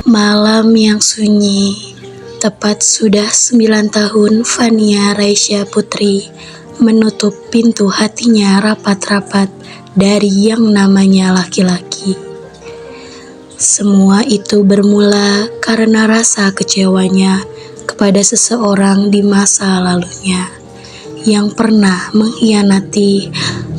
Malam yang sunyi, tepat sudah 9 tahun Fania Raisya Putri menutup pintu hatinya rapat-rapat dari yang namanya laki-laki. Semua itu bermula karena rasa kecewanya kepada seseorang di masa lalunya yang pernah mengkhianati,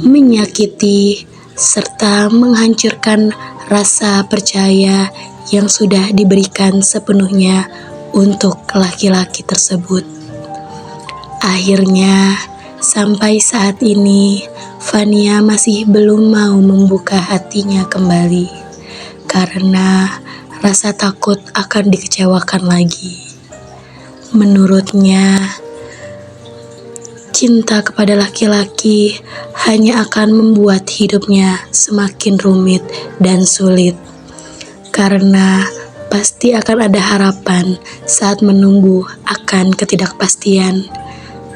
menyakiti, serta menghancurkan rasa percaya yang sudah diberikan sepenuhnya untuk laki-laki tersebut. Akhirnya, sampai saat ini, Fania masih belum mau membuka hatinya kembali karena rasa takut akan dikecewakan lagi. Menurutnya, cinta kepada laki-laki hanya akan membuat hidupnya semakin rumit dan sulit. Karena pasti akan ada harapan saat menunggu akan ketidakpastian,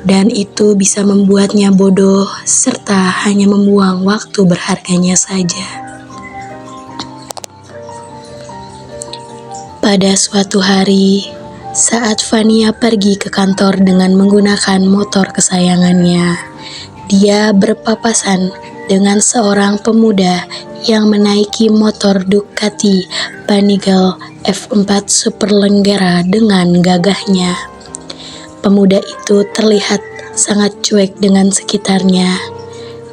dan itu bisa membuatnya bodoh serta hanya membuang waktu berharganya saja. Pada suatu hari, saat Fania pergi ke kantor dengan menggunakan motor kesayangannya, dia berpapasan dengan seorang pemuda yang menaiki motor Ducati Panigale F4 Superleggera dengan gagahnya. Pemuda itu terlihat sangat cuek dengan sekitarnya.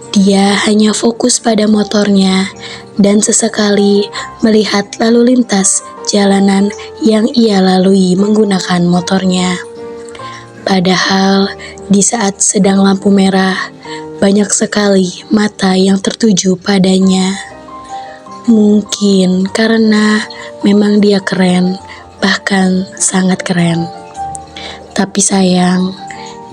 Dia hanya fokus pada motornya dan sesekali melihat lalu lintas jalanan yang ia lalui menggunakan motornya. Padahal di saat sedang lampu merah, banyak sekali mata yang tertuju padanya. Mungkin karena memang dia keren, bahkan sangat keren. Tapi sayang,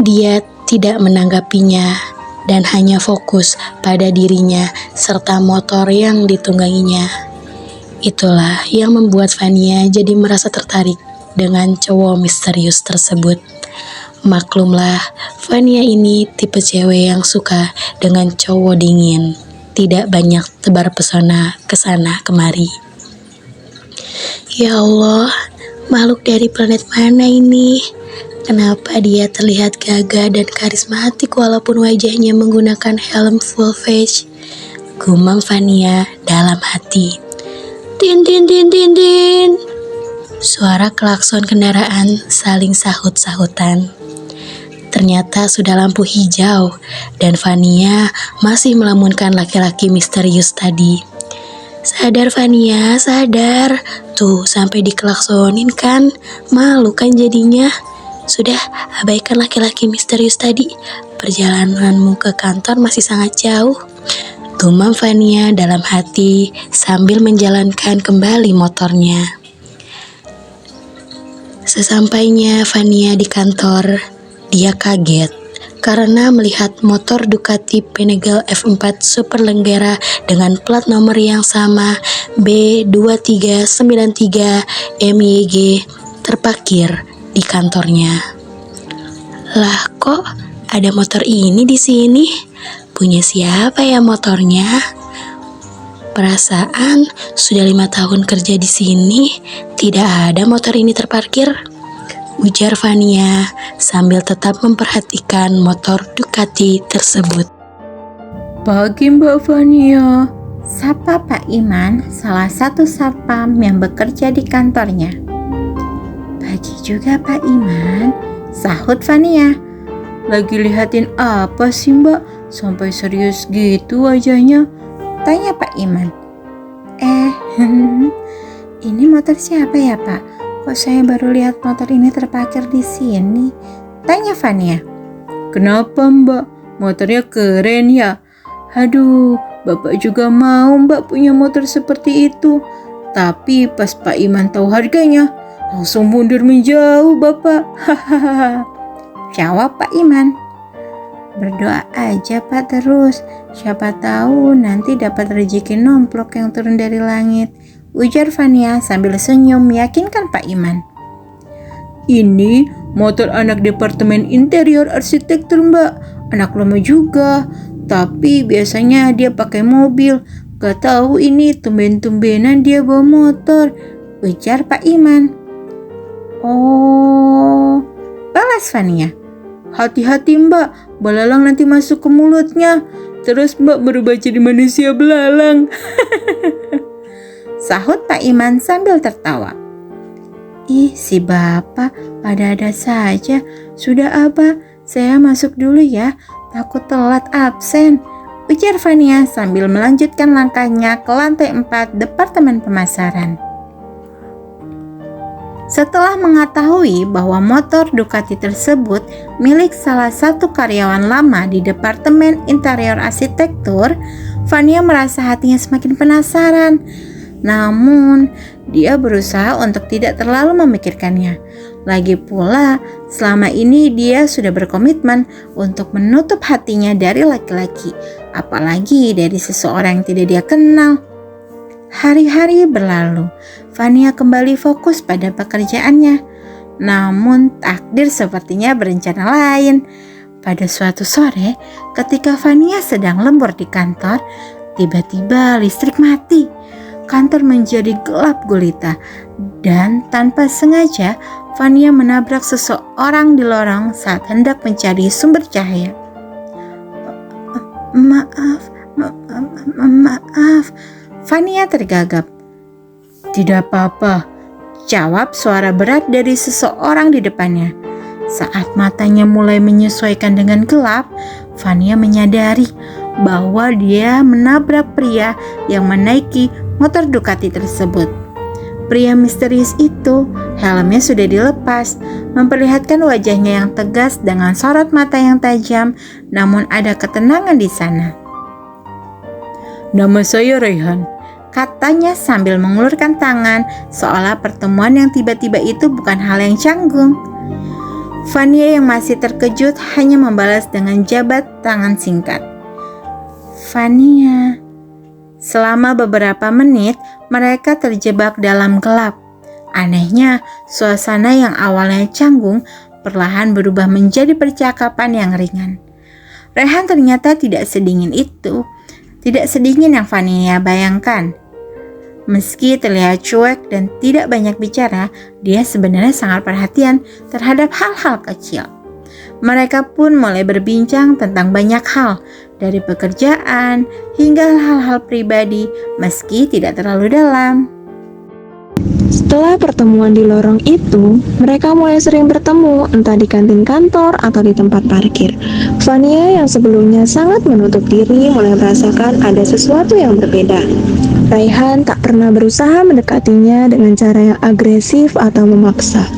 dia tidak menanggapinya dan hanya fokus pada dirinya serta motor yang ditungganginya. Itulah yang membuat Fania jadi merasa tertarik dengan cowok misterius tersebut. Maklumlah, Fania ini tipe cewek yang suka dengan cowok dingin, tidak banyak tebar pesona kesana kemari. Ya Allah, makhluk dari planet mana ini? Kenapa dia terlihat gagah dan karismatik walaupun wajahnya menggunakan helm full face? Gumam Fania dalam hati. Tin tin tin tin tin. Suara klakson kendaraan saling sahut-sahutan. Ternyata sudah lampu hijau dan Fania masih melamunkan laki-laki misterius tadi. Sadar Fania, sadar. Tuh sampai dikelaksonin kan, malu kan jadinya. Sudah, abaikan laki-laki misterius tadi. Perjalananmu ke kantor masih sangat jauh. Gumam Fania dalam hati sambil menjalankan kembali motornya. Sesampainya Fania di kantor, dia kaget karena melihat motor Ducati Panigale F4 Superleggera dengan plat nomor yang sama B2393 MYG terparkir di kantornya. Lah kok ada motor ini di sini? Punya siapa ya motornya? Perasaan sudah 5 tahun kerja di sini, tidak ada motor ini terparkir. Ujar Fania sambil tetap memperhatikan motor Ducati tersebut. Pagi Mbak Fania. Sapa Pak Iman, salah satu satpam yang bekerja di kantornya. Pagi juga Pak Iman, sahut Fania. Lagi lihatin apa sih Mbak? Sampai serius gitu wajahnya. Tanya Pak Iman. Ini motor siapa ya Pak? Kok saya baru lihat motor ini terparkir di sini? Tanya Fania. Kenapa Mbak? Motornya keren ya? Aduh, Bapak juga mau Mbak punya motor seperti itu. Tapi pas Pak Iman tahu harganya, langsung mundur menjauh Bapak. Hahaha. Jawab Pak Iman. Berdoa aja Pak terus. Siapa tahu nanti dapat rezeki nomplok yang turun dari langit. Ujar Fania sambil senyum meyakinkan Pak Iman. Ini motor anak departemen interior arsitektur Mbak. Anak lama juga. Tapi biasanya dia pakai mobil. Gak tahu ini tumben-tumbenan dia bawa motor. ujar Pak Iman. Oh, balas Fania. Hati-hati Mbak, belalang nanti masuk ke mulutnya. Terus Mbak berubah jadi manusia belalang. Sahut Pak Iman sambil tertawa. Ih, si bapak ada-ada saja. Sudah Abah, saya masuk dulu ya. Takut telat absen, ujar Fania sambil melanjutkan langkahnya ke lantai 4 Departemen Pemasaran. Setelah mengetahui bahwa motor Ducati tersebut milik salah satu karyawan lama di Departemen Interior Arsitektur, Fania merasa hatinya semakin penasaran. Namun, dia berusaha untuk tidak terlalu memikirkannya. Lagi pula, selama ini dia sudah berkomitmen untuk menutup hatinya dari laki-laki, apalagi dari seseorang yang tidak dia kenal. Hari-hari berlalu, Fania kembali fokus pada pekerjaannya. Namun takdir sepertinya berencana lain. Pada suatu sore, ketika Fania sedang lembur di kantor, tiba-tiba listrik mati. Kantor menjadi gelap gulita dan tanpa sengaja Fania menabrak seseorang di lorong saat hendak mencari sumber cahaya. Maaf. Fania tergagap. Tidak apa-apa, jawab suara berat dari seseorang di depannya. Saat matanya mulai menyesuaikan dengan gelap, Fania menyadari bahwa dia menabrak pria yang menaiki motor Ducati tersebut. Pria misterius itu, helmnya sudah dilepas, memperlihatkan wajahnya yang tegas dengan sorot mata yang tajam, namun ada ketenangan di sana. Nama saya Raihan, katanya sambil mengulurkan tangan, seolah pertemuan yang tiba-tiba itu bukan hal yang canggung. Fania yang masih terkejut hanya membalas dengan jabat tangan singkat. Fania. Selama beberapa menit, mereka terjebak dalam gelap. Anehnya, suasana yang awalnya canggung perlahan berubah menjadi percakapan yang ringan. Raihan ternyata tidak sedingin itu, tidak sedingin yang Fania bayangkan. Meski terlihat cuek dan tidak banyak bicara, dia sebenarnya sangat perhatian terhadap hal-hal kecil. Mereka pun mulai berbincang tentang banyak hal, dari pekerjaan hingga hal-hal pribadi, meski tidak terlalu dalam. Setelah pertemuan di lorong itu, mereka mulai sering bertemu, entah di kantin kantor atau di tempat parkir. Fania yang sebelumnya sangat menutup diri mulai merasakan ada sesuatu yang berbeda. Raihan tak pernah berusaha mendekatinya dengan cara yang agresif atau memaksa.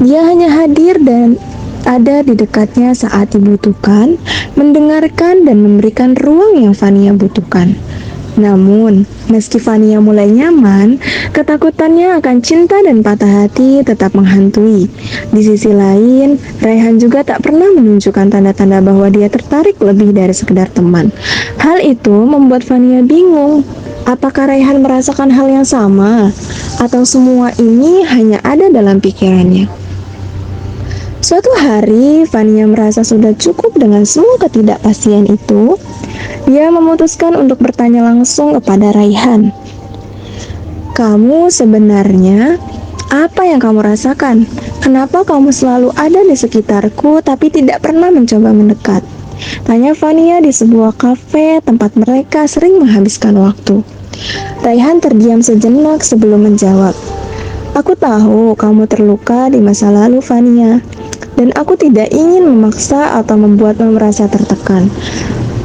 Dia hanya hadir dan ada di dekatnya saat dibutuhkan, mendengarkan dan memberikan ruang yang Fania butuhkan. Namun, meski Fania mulai nyaman, ketakutannya akan cinta dan patah hati tetap menghantui. Di sisi lain, Raihan juga tak pernah menunjukkan tanda-tanda bahwa dia tertarik lebih dari sekedar teman. Hal itu membuat Fania bingung. Apakah Raihan merasakan hal yang sama? Atau semua ini hanya ada dalam pikirannya? Suatu hari, Fania merasa sudah cukup dengan semua ketidakpastian itu. Dia memutuskan untuk bertanya langsung kepada Raihan. Kamu sebenarnya, apa yang kamu rasakan? Kenapa kamu selalu ada di sekitarku tapi tidak pernah mencoba mendekat? Tanya Fania di sebuah kafe tempat mereka sering menghabiskan waktu. Raihan terdiam sejenak sebelum menjawab. Aku tahu kamu terluka di masa lalu, Fania. Dan aku tidak ingin memaksa atau membuatmu merasa tertekan.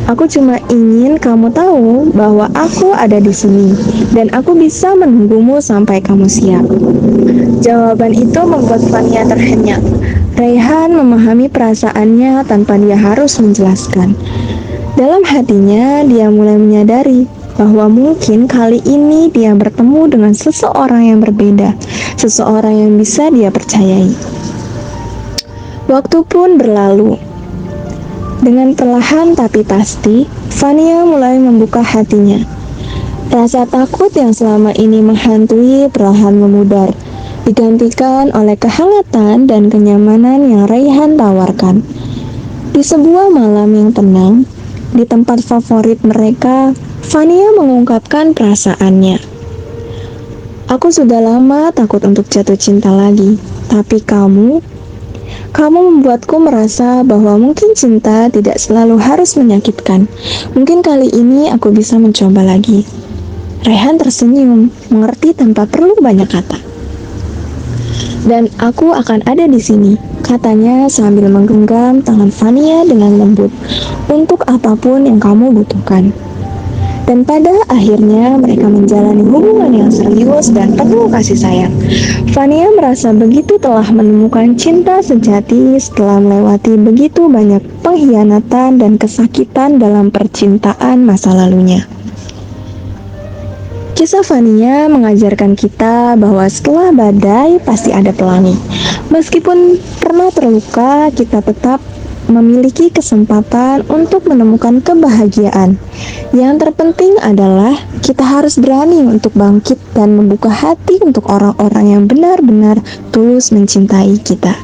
Aku cuma ingin kamu tahu bahwa aku ada di sini dan aku bisa menunggumu sampai kamu siap. Jawaban itu membuat Fania terhenyak. Raihan memahami perasaannya tanpa dia harus menjelaskan. Dalam hatinya, dia mulai menyadari bahwa mungkin kali ini dia bertemu dengan seseorang yang berbeda, seseorang yang bisa dia percayai. Waktu pun berlalu. Dengan perlahan tapi pasti, Fania mulai membuka hatinya. Rasa takut yang selama ini menghantui perlahan memudar, digantikan oleh kehangatan dan kenyamanan yang Raihan tawarkan. Di sebuah malam yang tenang, di tempat favorit mereka, Fania mengungkapkan perasaannya. Aku sudah lama takut untuk jatuh cinta lagi, tapi kamu membuatku merasa bahwa mungkin cinta tidak selalu harus menyakitkan. Mungkin kali ini aku bisa mencoba lagi. Rehan tersenyum, mengerti tanpa perlu banyak kata. Dan aku akan ada di sini, katanya sambil menggenggam tangan Fania dengan lembut, untuk apapun yang kamu butuhkan. Dan pada akhirnya mereka menjalani hubungan yang serius dan penuh kasih sayang. Fania merasa begitu telah menemukan cinta sejati setelah melewati begitu banyak pengkhianatan dan kesakitan dalam percintaan masa lalunya. Kisah Fania mengajarkan kita bahwa setelah badai pasti ada pelangi. Meskipun pernah terluka, kita tetap memiliki kesempatan untuk menemukan kebahagiaan. Yang terpenting adalah kita harus berani untuk bangkit dan membuka hati untuk orang-orang yang benar-benar tulus mencintai kita.